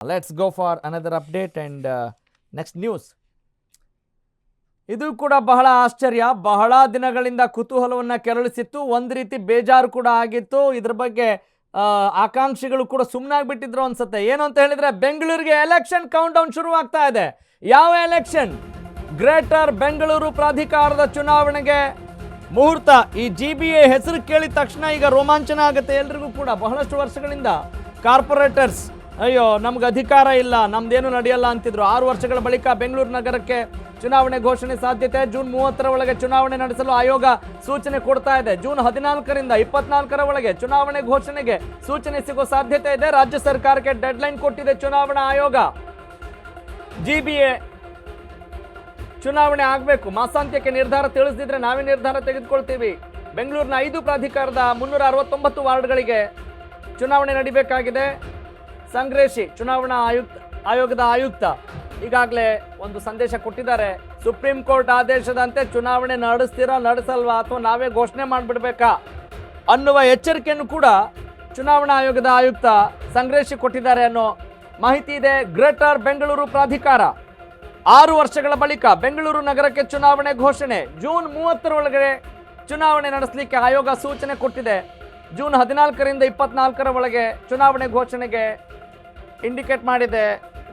Let's go for another update and next news. ಇದು ಕೂಡ ಬಹಳ ಆಶ್ಚರ್ಯ, ಬಹಳ ದಿನಗಳಿಂದ ಕುತೂಹಲವನ್ನು ಕೆರಳಿಸಿತ್ತು, ಒಂದು ರೀತಿ ಬೇಜಾರು ಕೂಡ ಆಗಿತ್ತು. ಇದ್ರ ಬಗ್ಗೆ ಆಕಾಂಕ್ಷಿಗಳು ಕೂಡ ಸುಮ್ಮನಾಗ್ಬಿಟ್ಟಿದ್ರು ಅನ್ಸುತ್ತೆ. ಏನು ಅಂತ ಹೇಳಿದ್ರೆ ಬೆಂಗಳೂರಿಗೆ ಎಲೆಕ್ಷನ್ ಕೌಂಟ್ ಡೌನ್ ಶುರುವಾಗ್ತಾ ಇದೆ. ಯಾವ ಎಲೆಕ್ಷನ್? ಗ್ರೇಟರ್ ಬೆಂಗಳೂರು ಪ್ರಾಧಿಕಾರದ ಚುನಾವಣೆಗೆ ಮುಹೂರ್ತ. ಈ GBA ಹೆಸರು ಕೇಳಿದ ತಕ್ಷಣ ಈಗ ರೋಮಾಂಚನ ಆಗುತ್ತೆ ಎಲ್ರಿಗೂ ಕೂಡ. ಬಹಳಷ್ಟು ವರ್ಷಗಳಿಂದ ಕಾರ್ಪೊರೇಟರ್ಸ್ ಅಯ್ಯೋ ನಮ್ಗೆ ಅಧಿಕಾರ ಇಲ್ಲ, ನಮ್ದೇನು ನಡೆಯಲ್ಲ ಅಂತಿದ್ರು. 6 ವರ್ಷಗಳ ಬಳಿಕ ಬೆಂಗಳೂರು ನಗರಕ್ಕೆ ಚುನಾವಣೆ ಘೋಷಣೆ ಸಾಧ್ಯತೆ. ಜೂನ್ 30ರ ಒಳಗೆ ಚುನಾವಣೆ ನಡೆಸಲು ಆಯೋಗ ಸೂಚನೆ ಕೊಡ್ತಾ ಇದೆ. ಜೂನ್ 14ರಿಂದ 24ರ ಒಳಗೆ ಚುನಾವಣೆ ಘೋಷಣೆಗೆ ಸೂಚನೆ ಸಿಗೋ ಸಾಧ್ಯತೆ ಇದೆ. ರಾಜ್ಯ ಸರ್ಕಾರಕ್ಕೆ ಡೆಡ್ಲೈನ್ ಕೊಟ್ಟಿದೆ ಚುನಾವಣಾ ಆಯೋಗ. GBA ಚುನಾವಣೆ ಆಗಬೇಕು, ಮಾಸಾಂತ್ಯಕ್ಕೆ ನಿರ್ಧಾರ ತಿಳಿಸಿದ್ರೆ ನಾವೇ ನಿರ್ಧಾರ ತೆಗೆದುಕೊಳ್ತೀವಿ. ಬೆಂಗಳೂರಿನ 5 ಪ್ರಾಧಿಕಾರದ 369 ವಾರ್ಡ್ಗಳಿಗೆ ಚುನಾವಣೆ ನಡೀಬೇಕಾಗಿದೆ. ಸಂಗ್ರೇಶಿ ಚುನಾವಣಾ ಆಯೋಗದ ಆಯುಕ್ತ ಈಗಾಗಲೇ ಒಂದು ಸಂದೇಶ ಕೊಟ್ಟಿದ್ದಾರೆ. ಸುಪ್ರೀಂ ಕೋರ್ಟ್ ಆದೇಶದಂತೆ ಚುನಾವಣೆ ನಡೆಸ್ತೀರಾ ನಡೆಸಲ್ವಾ ಅಥವಾ ನಾವೇ ಘೋಷಣೆ ಮಾಡಿಬಿಡ್ಬೇಕಾ ಅನ್ನುವ ಎಚ್ಚರಿಕೆಯನ್ನು ಕೂಡ ಚುನಾವಣಾ ಆಯೋಗದ ಆಯುಕ್ತ ಸಂಗ್ರೇಶಿ ಕೊಟ್ಟಿದ್ದಾರೆ ಅನ್ನೋ ಮಾಹಿತಿ ಇದೆ. ಗ್ರೇಟರ್ ಬೆಂಗಳೂರು ಪ್ರಾಧಿಕಾರ 6 ವರ್ಷಗಳ ಬಳಿಕ ಬೆಂಗಳೂರು ನಗರಕ್ಕೆ ಚುನಾವಣೆ ಘೋಷಣೆ. ಜೂನ್ 30ರ ಒಳಗೆ ಚುನಾವಣೆ ನಡೆಸಲಿಕ್ಕೆ ಆಯೋಗ ಸೂಚನೆ ಕೊಟ್ಟಿದೆ. ಜೂನ್ 14ರಿಂದ 24ರ ಒಳಗೆ ಚುನಾವಣೆ ಘೋಷಣೆಗೆ ಇಂಡಿಕೇಟ್ ಮಾಡಿದೆ.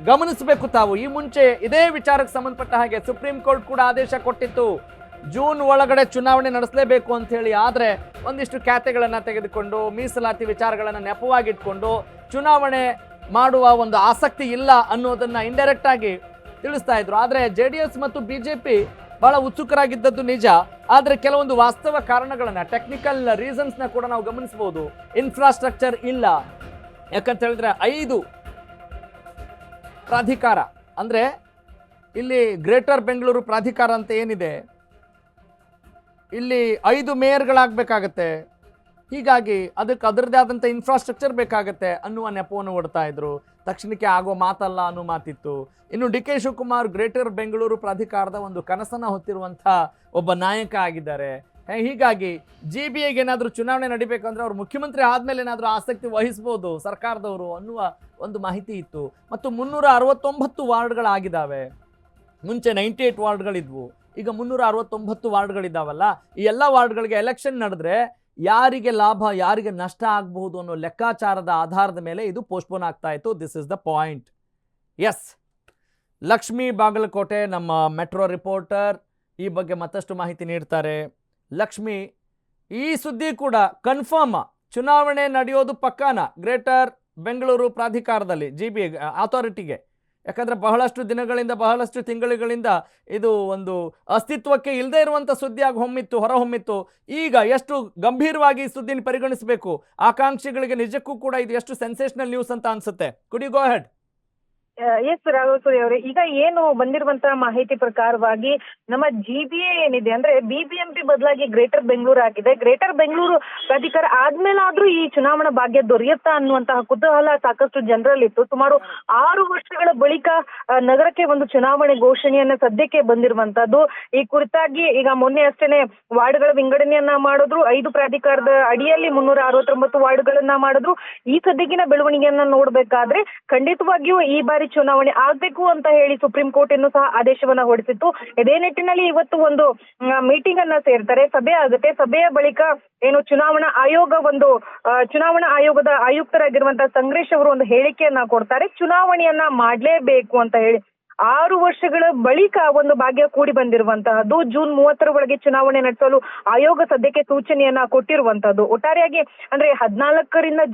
ಗಮನಿಸಬೇಕು ತಾವು, ಈ ಮುಂಚೆ ಇದೇ ವಿಚಾರಕ್ಕೆ ಸಂಬಂಧಪಟ್ಟ ಹಾಗೆ ಸುಪ್ರೀಂ ಕೋರ್ಟ್ ಕೂಡ ಆದೇಶ ಕೊಟ್ಟಿತ್ತು, ಜೂನ್ ಒಳಗಡೆ ಚುನಾವಣೆ ನಡೆಸಲೇಬೇಕು ಅಂತ ಹೇಳಿ. ಆದರೆ ಒಂದಿಷ್ಟು ಖ್ಯಾತೆಗಳನ್ನು ತೆಗೆದುಕೊಂಡು ಮೀಸಲಾತಿ ವಿಚಾರಗಳನ್ನು ನೆಪವಾಗಿಟ್ಕೊಂಡು ಚುನಾವಣೆ ಮಾಡುವ ಒಂದು ಆಸಕ್ತಿ ಇಲ್ಲ ಅನ್ನೋದನ್ನ ಇಂಡೈರೆಕ್ಟ್ ಆಗಿ ತಿಳಿಸ್ತಾ ಇದ್ರು. ಆದರೆ JDS ಮತ್ತು BJP ಬಹಳ ಉತ್ಸುಕರಾಗಿದ್ದದ್ದು ನಿಜ. ಆದರೆ ಕೆಲವೊಂದು ವಾಸ್ತವ ಕಾರಣಗಳನ್ನ, ಟೆಕ್ನಿಕಲ್ ರೀಸನ್ಸ್ನ ಕೂಡ ನಾವು ಗಮನಿಸಬಹುದು. ಇನ್ಫ್ರಾಸ್ಟ್ರಕ್ಚರ್ ಇಲ್ಲ, ಯಾಕಂತ ಹೇಳಿದ್ರೆ 5 ಪ್ರಾಧಿಕಾರ ಅಂದರೆ ಇಲ್ಲಿ ಗ್ರೇಟರ್ ಬೆಂಗಳೂರು ಪ್ರಾಧಿಕಾರ ಅಂತ ಏನಿದೆ, ಇಲ್ಲಿ 5 ಮೇಯರ್ಗಳಾಗಬೇಕಾಗತ್ತೆ. ಹೀಗಾಗಿ ಅದಕ್ಕೆ ಅದರದೇ ಆದಂಥ ಇನ್ಫ್ರಾಸ್ಟ್ರಕ್ಚರ್ ಬೇಕಾಗತ್ತೆ ಅನ್ನುವ ನೆಪವನ್ನು ಹೊಡ್ತಾ ಇದ್ರು. ತಕ್ಷಣಕ್ಕೆ ಆಗೋ ಮಾತಲ್ಲ ಅನ್ನೋ ಮಾತಿತ್ತು. ಇನ್ನು DK ಶಿವಕುಮಾರ್ ಗ್ರೇಟರ್ ಬೆಂಗಳೂರು ಪ್ರಾಧಿಕಾರದ ಒಂದು ಕನಸನ್ನು ಹೊತ್ತಿರುವಂಥ ಒಬ್ಬ ನಾಯಕ ಆಗಿದ್ದಾರೆ. ಹೀಗಾಗಿ GBAಗೆ ಏನಾದರೂ ಚುನಾವಣೆ ನಡಿಬೇಕಂದ್ರೆ ಅವ್ರು ಮುಖ್ಯಮಂತ್ರಿ ಆದಮೇಲೆ ಏನಾದರೂ ಆಸಕ್ತಿ ವಹಿಸ್ಬೋದು ಸರ್ಕಾರದವರು ಅನ್ನುವ ಒಂದು ಮಾಹಿತಿ ಇತ್ತು. ಮತ್ತು 369 ವಾರ್ಡ್ಗಳಾಗಿದ್ದಾವೆ. ಮುಂಚೆ 98 ವಾರ್ಡ್ಗಳಿದ್ವು, ಈಗ 369 ವಾರ್ಡ್ಗಳಿದ್ದಾವಲ್ಲ. ಈ ಎಲ್ಲ ವಾರ್ಡ್ಗಳಿಗೆ ಎಲೆಕ್ಷನ್ ನಡೆದ್ರೆ ಯಾರಿಗೆ ಲಾಭ ಯಾರಿಗೆ ನಷ್ಟ ಆಗಬಹುದು ಅನ್ನೋ ಲೆಕ್ಕಾಚಾರದ ಆಧಾರದ ಮೇಲೆ ಇದು ಪೋಸ್ಟ್ಪೋನ್ ಆಗ್ತಾ ಇತ್ತು. This is the point. Yes, Lakshmi Bagalkote ನಮ್ಮ ಮೆಟ್ರೋ ರಿಪೋರ್ಟರ್ ಈ ಬಗ್ಗೆ ಮತ್ತಷ್ಟು ಮಾಹಿತಿ ನೀಡ್ತಾರೆ. ಲಕ್ಷ್ಮಿ, ಈ ಸುದ್ದಿ ಕೂಡ ಕನ್ಫರ್ಮ್, ಚುನಾವಣೆ ನಡೆಯೋದು ಪಕ್ಕಾನ ಗ್ರೇಟರ್ ಬೆಂಗಳೂರು ಪ್ರಾಧಿಕಾರದಲ್ಲಿ GBA ಅಥಾರಿಟಿಗೆ? ಯಾಕಂದರೆ ಬಹಳಷ್ಟು ದಿನಗಳಿಂದ ಬಹಳಷ್ಟು ತಿಂಗಳುಗಳಿಂದ ಇದು ಒಂದು ಅಸ್ತಿತ್ವಕ್ಕೆ ಇಲ್ಲದೆ ಇರುವಂಥ ಸುದ್ದಿಯಾಗಿ ಹೊರಹೊಮ್ಮಿತ್ತು. ಈಗ ಎಷ್ಟು ಗಂಭೀರವಾಗಿ ಈ ಸುದ್ದಿನ ಪರಿಗಣಿಸಬೇಕು? ಆಕಾಂಕ್ಷಿಗಳಿಗೆ ನಿಜಕ್ಕೂ ಕೂಡ ಇದು ಎಷ್ಟು ಸೆನ್ಸೇಷನಲ್ ನ್ಯೂಸ್ ಅಂತ ಅನ್ಸುತ್ತೆ? Could you go ahead? Yes Raghav Surya ಅವರೇ, ಈಗ ಏನು ಬಂದಿರುವಂತಹ ಮಾಹಿತಿ ಪ್ರಕಾರವಾಗಿ ನಮ್ಮ GBA ಏನಿದೆ ಅಂದ್ರೆ BBMP ಬದಲಾಗಿ ಗ್ರೇಟರ್ ಬೆಂಗಳೂರು ಆಗಿದೆ. ಗ್ರೇಟರ್ ಬೆಂಗಳೂರು ಪ್ರಾಧಿಕಾರ ಆದ್ಮೇಲಾದ್ರೂ ಈ ಚುನಾವಣಾ ಭಾಗ್ಯ ದೊರೆಯುತ್ತಾ ಅನ್ನುವಂತಹ ಕುತೂಹಲ ಸಾಕಷ್ಟು ಜನರಲ್ಲಿತ್ತು. ಸುಮಾರು 6 ವರ್ಷಗಳ ಬಳಿಕ ನಗರಕ್ಕೆ ಒಂದು ಚುನಾವಣೆ ಘೋಷಣೆಯನ್ನ ಸದ್ಯಕ್ಕೆ ಬಂದಿರುವಂತದ್ದು. ಈ ಕುರಿತಾಗಿ ಈಗ ಮೊನ್ನೆ ಅಷ್ಟೇನೆ ವಾರ್ಡ್ಗಳ ವಿಂಗಡಣೆಯನ್ನ ಮಾಡಿದ್ರು. 5 ಪ್ರಾಧಿಕಾರದ ಅಡಿಯಲ್ಲಿ 369 ವಾರ್ಡ್ಗಳನ್ನ ಮಾಡಿದ್ರು. ಈ ಸದ್ಯಕ್ಕಿನ ಬೆಳವಣಿಗೆಯನ್ನ ನೋಡ್ಬೇಕಾದ್ರೆ ಖಂಡಿತವಾಗಿಯೂ ಈ ಬಾರಿ ಚುನಾವಣೆ ಆಗ್ಬೇಕು ಅಂತ ಹೇಳಿ ಸುಪ್ರೀಂ ಕೋರ್ಟ್ ಇನ್ನೂ ಸಹ ಆದೇಶವನ್ನ ಹೊರಡಿಸಿತ್ತು. ಇದೇ ನಿಟ್ಟಿನಲ್ಲಿ ಇವತ್ತು ಒಂದು ಮೀಟಿಂಗ್ ಅನ್ನ ಸೇರ್ತಾರೆ, ಸಭೆ ಆಗುತ್ತೆ. ಸಭೆಯ ಬಳಿಕ ಏನು ಚುನಾವಣಾ ಆಯೋಗದ ಆಯುಕ್ತರಾಗಿರುವಂತಹ ಸಂಗ್ರೇಶ್ ಅವರು ಒಂದು ಹೇಳಿಕೆಯನ್ನ ಕೊಡ್ತಾರೆ. ಚುನಾವಣೆಯನ್ನ ಮಾಡ್ಲೇಬೇಕು ಅಂತ ಹೇಳಿ 6 ವರ್ಷಗಳ ಬಳಿಕ ಒಂದು ಭಾಗ್ಯ ಕೂಡಿ ಬಂದಿರುವಂತಹದ್ದು. ಜೂನ್ 30ರ ಒಳಗೆ ಚುನಾವಣೆ ನಡೆಸಲು ಆಯೋಗ ಸದ್ಯಕ್ಕೆ ಸೂಚನೆಯನ್ನ ಕೊಟ್ಟಿರುವಂತದ್ದು. ಒಟ್ಟಾರೆಯಾಗಿ ಅಂದ್ರೆ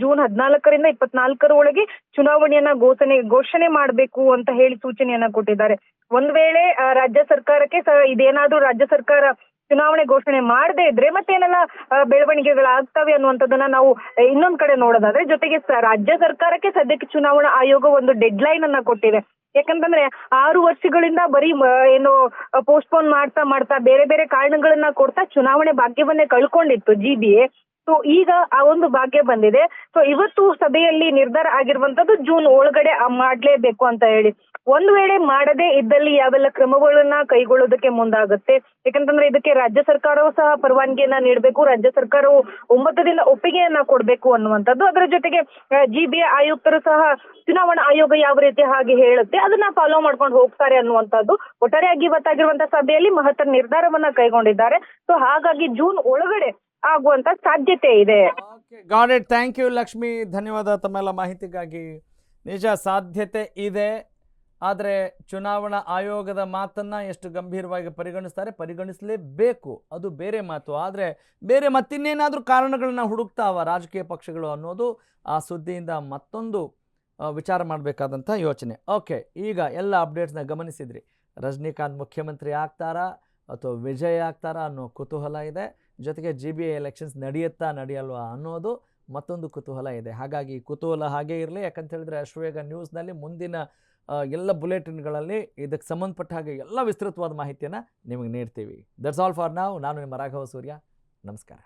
ಜೂನ್ 14ರಿಂದ 24ರ ಒಳಗೆ ಚುನಾವಣೆಯನ್ನ ಘೋಷಣೆ ಮಾಡಬೇಕು ಅಂತ ಹೇಳಿ ಸೂಚನೆಯನ್ನ ಕೊಟ್ಟಿದ್ದಾರೆ. ಒಂದ್ ವೇಳೆ ರಾಜ್ಯ ಸರ್ಕಾರಕ್ಕೆ ಇದೇನಾದ್ರೂ ರಾಜ್ಯ ಸರ್ಕಾರ ಚುನಾವಣೆ ಘೋಷಣೆ ಮಾಡದೇ ಇದ್ರೆ ಮತ್ತೇನೆಲ್ಲ ಬೆಳವಣಿಗೆಗಳಾಗ್ತವೆ ಅನ್ನುವಂಥದ್ದನ್ನ ನಾವು ಇನ್ನೊಂದ್ ಕಡೆ ನೋಡೋದಾದ್ರೆ, ಜೊತೆಗೆ ರಾಜ್ಯ ಸರ್ಕಾರಕ್ಕೆ ಸದ್ಯಕ್ಕೆ ಚುನಾವಣಾ ಆಯೋಗ ಒಂದು ಡೆಡ್ ಲೈನ್ ಅನ್ನ ಕೊಟ್ಟಿದೆ. ಯಾಕಂತಂದ್ರೆ 6 ವರ್ಷಗಳಿಂದ ಬರೀ ಏನು ಪೋಸ್ಟ್ಪೋನ್ ಮಾಡ್ತಾ ಬೇರೆ ಬೇರೆ ಕಾರಣಗಳನ್ನ ಕೊಡ್ತಾ ಚುನಾವಣೆ ಭಾಗ್ಯವನ್ನೇ ಕಳ್ಕೊಂಡಿತ್ತು GBA. ಸೊ ಈಗ ಆ ಒಂದು ಭಾಗ್ಯ ಬಂದಿದೆ. ಸೊ ಇವತ್ತು ಸಭೆಯಲ್ಲಿ ನಿರ್ಧಾರ ಆಗಿರುವಂತದ್ದು ಜೂನ್ ಒಳಗಡೆ ಮಾಡ್ಲೇಬೇಕು ಅಂತ ಹೇಳಿ. ಒಂದು ವೇಳೆ ಮಾಡದೇ ಇದ್ದಲ್ಲಿ ಯಾವೆಲ್ಲ ಕ್ರಮಗಳನ್ನ ಕೈಗೊಳ್ಳೋದಕ್ಕೆ ಮುಂದಾಗುತ್ತೆ, ಯಾಕಂತಂದ್ರೆ ಇದಕ್ಕೆ ರಾಜ್ಯ ಸರ್ಕಾರವು ಸಹ ಪರವಾನಗಿಯನ್ನ ನೀಡಬೇಕು, ರಾಜ್ಯ ಸರ್ಕಾರವು ಒಮ್ಮತದಿಂದ ಒಪ್ಪಿಗೆಯನ್ನ ಕೊಡ್ಬೇಕು ಅನ್ನುವಂಥದ್ದು. ಅದರ ಜೊತೆಗೆ GBA ಆಯುಕ್ತರು ಸಹ ಚುನಾವಣಾ ಆಯೋಗ ಯಾವ ರೀತಿ ಹಾಗೆ ಹೇಳುತ್ತೆ ಅದನ್ನ ಫಾಲೋ ಮಾಡ್ಕೊಂಡು ಹೋಗ್ತಾರೆ ಅನ್ನುವಂಥದ್ದು. ಒಟ್ಟಾರೆಯಾಗಿ ಇವತ್ತಾಗಿರುವಂತಹ ಸಭೆಯಲ್ಲಿ ಮಹತ್ತರ ನಿರ್ಧಾರವನ್ನ ಕೈಗೊಂಡಿದ್ದಾರೆ. ಸೊ ಹಾಗಾಗಿ ಜೂನ್ ಒಳಗಡೆ ಆಗುವಂತ ಸಾಧ್ಯತೆ ಇದೆ. Got it. Thank you Lakshmi, ಧನ್ಯವಾದ ತಮ್ಮೆಲ್ಲ ಮಾಹಿತಿಗಾಗಿ. ನಿಜ ಸಾಧ್ಯತೆ ಇದೆ, ಆದರೆ ಚುನಾವಣಾ ಆಯೋಗದ ಮಾತನ್ನು ಎಷ್ಟು ಗಂಭೀರವಾಗಿ ಪರಿಗಣಿಸಲೇಬೇಕು, ಅದು ಬೇರೆ ಮಾತು. ಆದರೆ ಬೇರೆ ಮತ್ತಿನ್ನೇನಾದರೂ ಕಾರಣಗಳನ್ನ ಹುಡುಕ್ತಾವ ರಾಜಕೀಯ ಪಕ್ಷಗಳು ಅನ್ನೋದು ಆ ಸುದ್ದಿಯಿಂದ ಮತ್ತೊಂದು ವಿಚಾರ ಮಾಡಬೇಕಾದಂಥ ಯೋಚನೆ. ಓಕೆ, ಈಗ ಎಲ್ಲ ಅಪ್ಡೇಟ್ಸ್ನ ಗಮನಿಸಿದ್ರಿ. ರಜನಿಕಾಂತ್ ಮುಖ್ಯಮಂತ್ರಿ ಆಗ್ತಾರಾ ಅಥವಾ ವಿಜಯ್ ಆಗ್ತಾರಾ ಅನ್ನೋ ಕುತೂಹಲ ಇದೆ. ಜೊತೆಗೆ GBA ಎಲೆಕ್ಷನ್ಸ್ ನಡೆಯುತ್ತಾ ನಡೆಯಲ್ವಾ ಅನ್ನೋದು ಮತ್ತೊಂದು ಕುತೂಹಲ ಇದೆ. ಹಾಗಾಗಿ ಕುತೂಹಲ ಹಾಗೇ ಇರಲಿ, ಯಾಕಂತ ಹೇಳಿದ್ರೆ ಅಶ್ವವೇಗ ನ್ಯೂಸ್ನಲ್ಲಿ ಮುಂದಿನ ಎಲ್ಲ ಬುಲೆಟಿನ್ಗಳಲ್ಲಿ ಇದಕ್ಕೆ ಸಂಬಂಧಪಟ್ಟ ಹಾಗೆ ಎಲ್ಲ ವಿಸ್ತೃತವಾದ ಮಾಹಿತಿಯನ್ನು ನಿಮಗೆ ನೀಡ್ತೀವಿ. ದಟ್ಸ್ ಆಲ್ ಫಾರ್ ನಾವ್. ನಾನು ನಿಮ್ಮ ರಾಘವ ಸೂರ್ಯ. ನಮಸ್ಕಾರ.